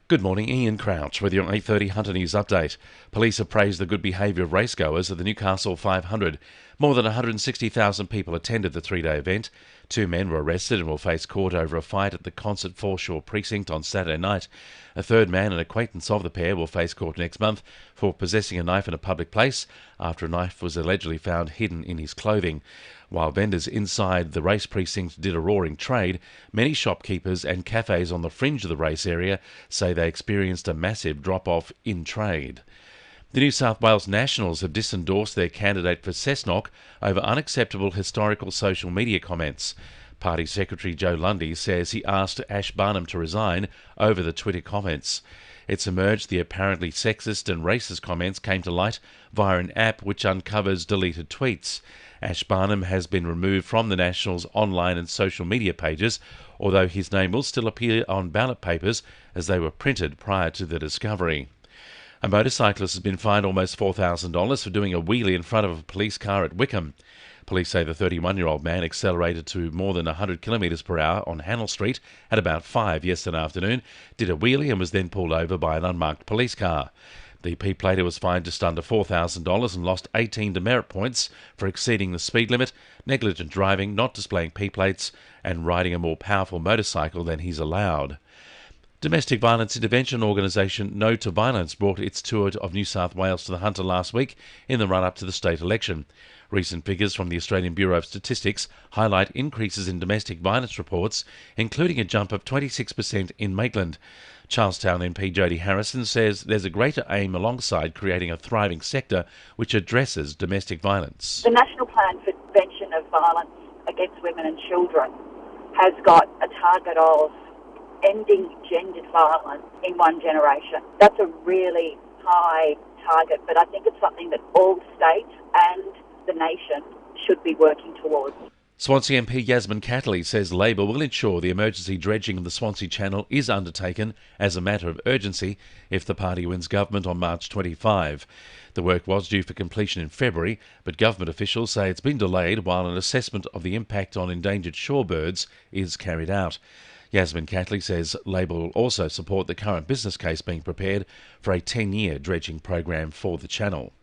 Good morning, Ian Crouch with your 8:30 Hunter News update. Police have praised the good behaviour of racegoers at the Newcastle 500. More than 160,000 people attended the three-day event. 2 men were arrested and will face court over a fight at the Concert Foreshore precinct on Saturday night. A third man, an acquaintance of the pair, will face court next month for possessing a knife in a public place after a knife was allegedly found hidden in his clothing. While vendors inside the race precinct did a roaring trade, many shopkeepers and cafes on the fringe of the race area say they experienced a massive drop-off in trade. The New South Wales Nationals have disendorsed their candidate for Cessnock over unacceptable historical social media comments. Party Secretary Joe Lundy says he asked Ash Barnum to resign over the Twitter comments. It's emerged the apparently sexist and racist comments came to light via an app which uncovers deleted tweets. Ash Barnum has been removed from the Nationals' online and social media pages, although his name will still appear on ballot papers as they were printed prior to the discovery. A motorcyclist has been fined almost $4,000 for doing a wheelie in front of a police car at Wickham. Police say the 31-year-old man accelerated to more than 100 kilometres per hour on Hannell Street at about 5 yesterday afternoon, did a wheelie and was then pulled over by an unmarked police car. The P-plater was fined just under $4,000 and lost 18 demerit points for exceeding the speed limit, negligent driving, not displaying P-plates and riding a more powerful motorcycle than he's allowed. Domestic violence intervention organisation No to Violence brought its tour of New South Wales to the Hunter last week in the run-up to the state election. Recent figures from the Australian Bureau of Statistics highlight increases in domestic violence reports, including a jump of 26% in Maitland. Charlestown MP Jodie Harrison says there's a greater aim alongside creating a thriving sector which addresses domestic violence. The National Plan for Prevention of Violence Against Women and Children has got a target of ending gendered violence in one generation. That's a really high target, but I think it's something that all states and the nation should be working towards. Swansea MP Yasmin Catley says Labor will ensure the emergency dredging of the Swansea Channel is undertaken as a matter of urgency if the party wins government on March 25. The work was due for completion in February, but government officials say it's been delayed while an assessment of the impact on endangered shorebirds is carried out. Yasmin Catley says Labor will also support the current business case being prepared for a 10-year dredging program for the channel.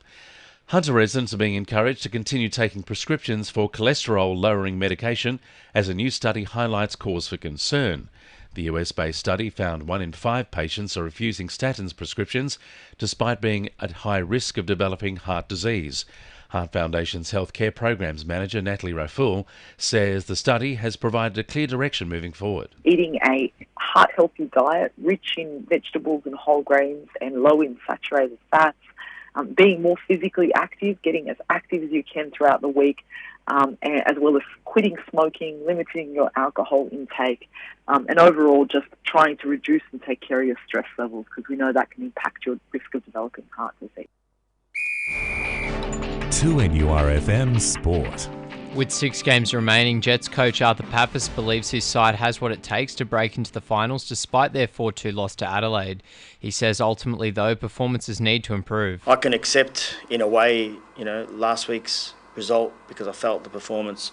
Hunter residents are being encouraged to continue taking prescriptions for cholesterol-lowering medication as a new study highlights cause for concern. The US-based study found 1 in 5 patients are refusing statins prescriptions despite being at high risk of developing heart disease. Heart Foundation's Healthcare Programs Manager Natalie Raful says the study has provided a clear direction moving forward. Eating a heart-healthy diet, rich in vegetables and whole grains and low in saturated fats, being more physically active, getting as active as you can throughout the week, as well as quitting smoking, limiting your alcohol intake, and overall just trying to reduce and take care of your stress levels because we know that can impact your risk of developing heart disease. 2NURFM Sport. With 6 games remaining, Jets coach Arthur Papas believes his side has what it takes to break into the finals despite their 4-2 loss to Adelaide. He says ultimately, though, performances need to improve. I can accept, in a way, last week's result because I felt the performance,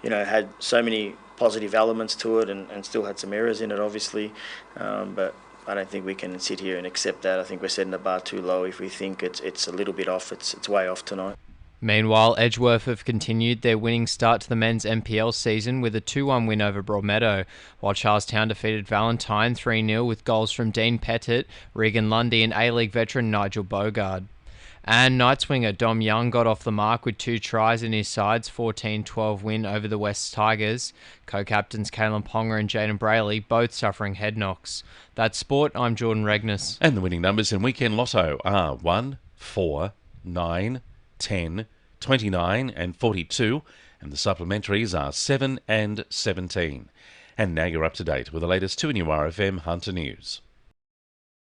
had so many positive elements to it and still had some errors in it, obviously. But I don't think we can sit here and accept that. I think we're setting the bar too low if we think it's a little bit off. It's way off tonight. Meanwhile, Edgeworth have continued their winning start to the men's NPL season with a 2-1 win over Broadmeadow, while Charlestown defeated Valentine 3-0 with goals from Dean Pettit, Regan Lundy and A-League veteran Nigel Bogard. And night swinger Dom Young got off the mark with 2 tries in his side's 14-12 win over the West Tigers. Co-captains Caelan Ponga and Jaden Brayley both suffering head knocks. That's sport. I'm Jordan Regnis. And the winning numbers in Weekend Lotto are 1, 4, 9, 10, 29 and 42, and the supplementaries are 7 and 17. And now you're up to date with the latest 2NURFM Hunter News.